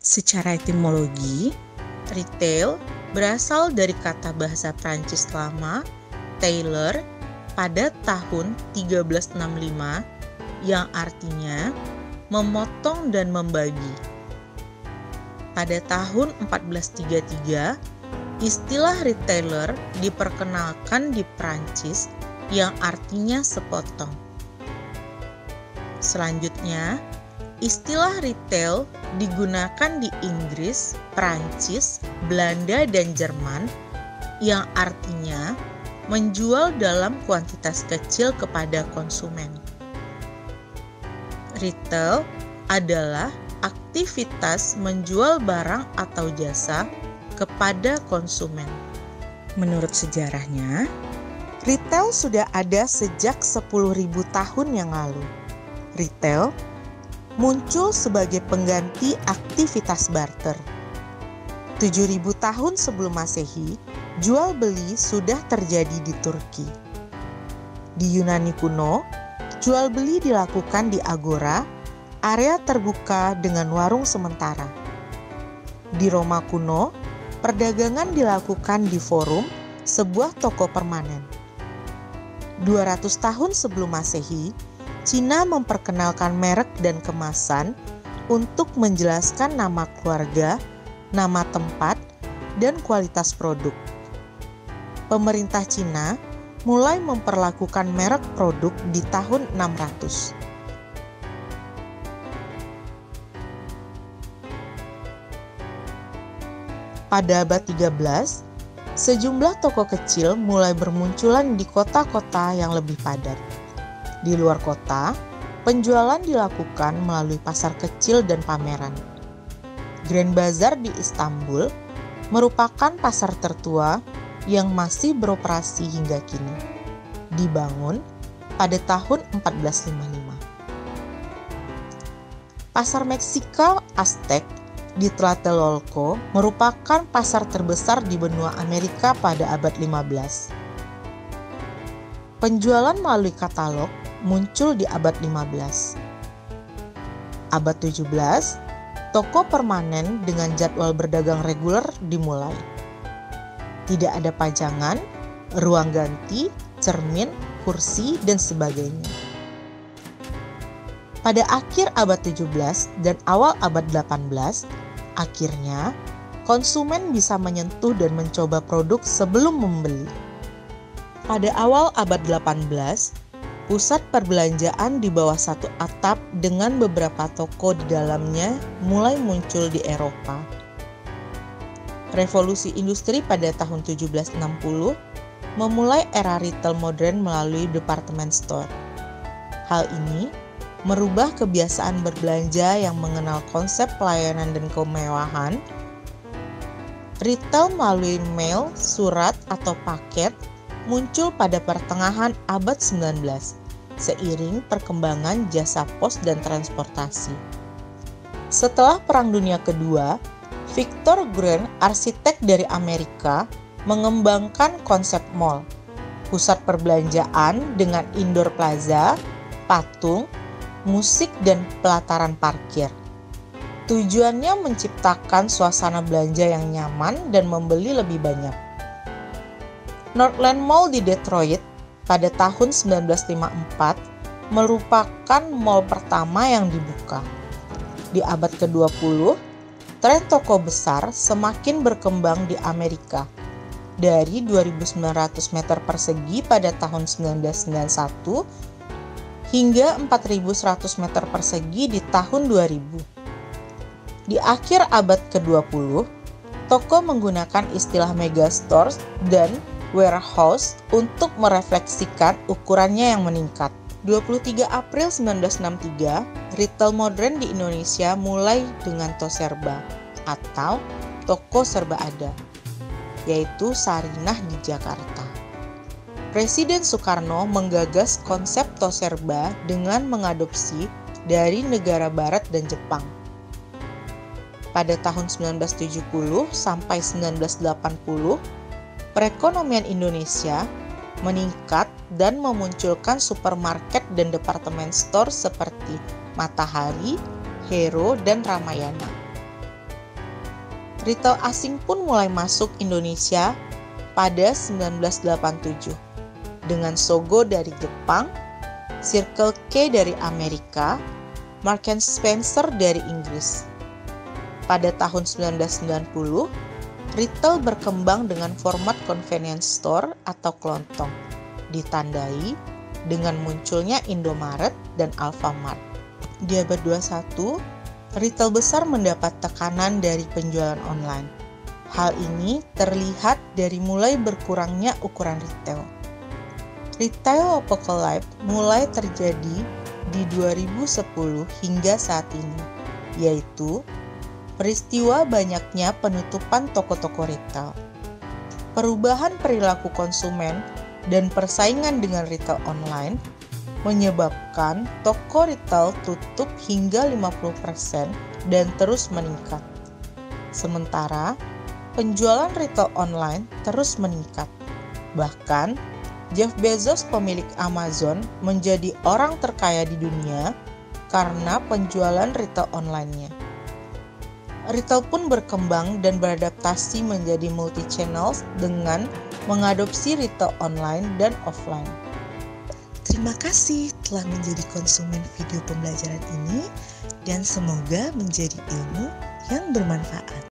Secara etimologi, retail berasal dari kata bahasa Prancis lama tailleur pada tahun 1365 yang artinya memotong dan membagi. Pada tahun 1433, istilah retailer diperkenalkan di Prancis yang artinya sepotong. Selanjutnya, istilah retail digunakan di Inggris, Prancis, Belanda, dan Jerman yang artinya menjual dalam kuantitas kecil kepada konsumen. Retail adalah aktivitas menjual barang atau jasa kepada konsumen. Menurut sejarahnya, retail sudah ada sejak 10.000 tahun yang lalu. Retail muncul sebagai pengganti aktivitas barter. 7.000 tahun sebelum Masehi, jual beli sudah terjadi di Turki. Di Yunani kuno, jual beli dilakukan di agora, area terbuka dengan warung sementara. Di Roma kuno, perdagangan dilakukan di forum, sebuah toko permanen. 200 tahun sebelum Masehi, Cina memperkenalkan merek dan kemasan untuk menjelaskan nama keluarga, nama tempat, dan kualitas produk. Pemerintah Cina mulai memperlakukan merek produk di tahun 600. Pada abad 13, sejumlah toko kecil mulai bermunculan di kota-kota yang lebih padat. Di luar kota, penjualan dilakukan melalui pasar kecil dan pameran. Grand Bazaar di Istanbul merupakan pasar tertua yang masih beroperasi hingga kini. Dibangun pada tahun 1455. Pasar Meksiko Aztec di Tlatelolco merupakan pasar terbesar di benua Amerika pada abad 15. Penjualan melalui katalog muncul di abad 15. Abad 17, toko permanen dengan jadwal berdagang reguler dimulai. Tidak ada pajangan, ruang ganti, cermin, kursi, dan sebagainya. Pada akhir abad 17 dan awal abad 18, akhirnya konsumen bisa menyentuh dan mencoba produk sebelum membeli. Pada awal abad 18, pusat perbelanjaan di bawah satu atap dengan beberapa toko di dalamnya mulai muncul di Eropa. Revolusi industri pada tahun 1760 memulai era retail modern melalui department store. Hal ini merubah kebiasaan berbelanja yang mengenal konsep pelayanan dan kemewahan. Retail melalui mail, surat, atau paket muncul pada pertengahan abad 19, seiring perkembangan jasa pos dan transportasi. Setelah Perang Dunia Kedua, Victor Gruen, arsitek dari Amerika, mengembangkan konsep mall, pusat perbelanjaan dengan indoor plaza, patung, musik, dan pelataran parkir. Tujuannya menciptakan suasana belanja yang nyaman dan membeli lebih banyak. Northland Mall di Detroit pada tahun 1954 merupakan mall pertama yang dibuka. Di abad ke-20, tren toko besar semakin berkembang di Amerika. Dari 2.900 meter persegi pada tahun 1991 hingga 4.100 meter persegi di tahun 2000. Di akhir abad ke-20, toko menggunakan istilah megastores dan warehouse untuk merefleksikan ukurannya yang meningkat. 23 April 1963, retail modern di Indonesia mulai dengan Toserba atau toko serba ada, yaitu Sarinah di Jakarta. Presiden Soekarno menggagas konsep Toserba dengan mengadopsi dari negara barat dan Jepang. Pada tahun 1970 sampai 1980, perekonomian Indonesia meningkat dan memunculkan supermarket dan departemen store seperti Matahari, Hero, dan Ramayana. Retail asing pun mulai masuk Indonesia pada 1987 dengan Sogo dari Jepang, Circle K dari Amerika, Marks and Spencer dari Inggris. Pada tahun 1990, retail berkembang dengan format convenience store atau kelontong, ditandai dengan munculnya Indomaret dan Alfamart. Di abad 21, retail besar mendapat tekanan dari penjualan online. Hal ini terlihat dari mulai berkurangnya ukuran retail. Retail apocalypse mulai terjadi di 2010 hingga saat ini, yaitu peristiwa banyaknya penutupan toko-toko retail, perubahan perilaku konsumen, dan persaingan dengan retail online menyebabkan toko retail tutup hingga 50% dan terus meningkat. Sementara, penjualan retail online terus meningkat. Bahkan, Jeff Bezos, pemilik Amazon, menjadi orang terkaya di dunia karena penjualan retail online-nya. Retail pun berkembang dan beradaptasi menjadi multi-channel dengan mengadopsi retail online dan offline. Terima kasih telah menjadi konsumen video pembelajaran ini dan semoga menjadi ilmu yang bermanfaat.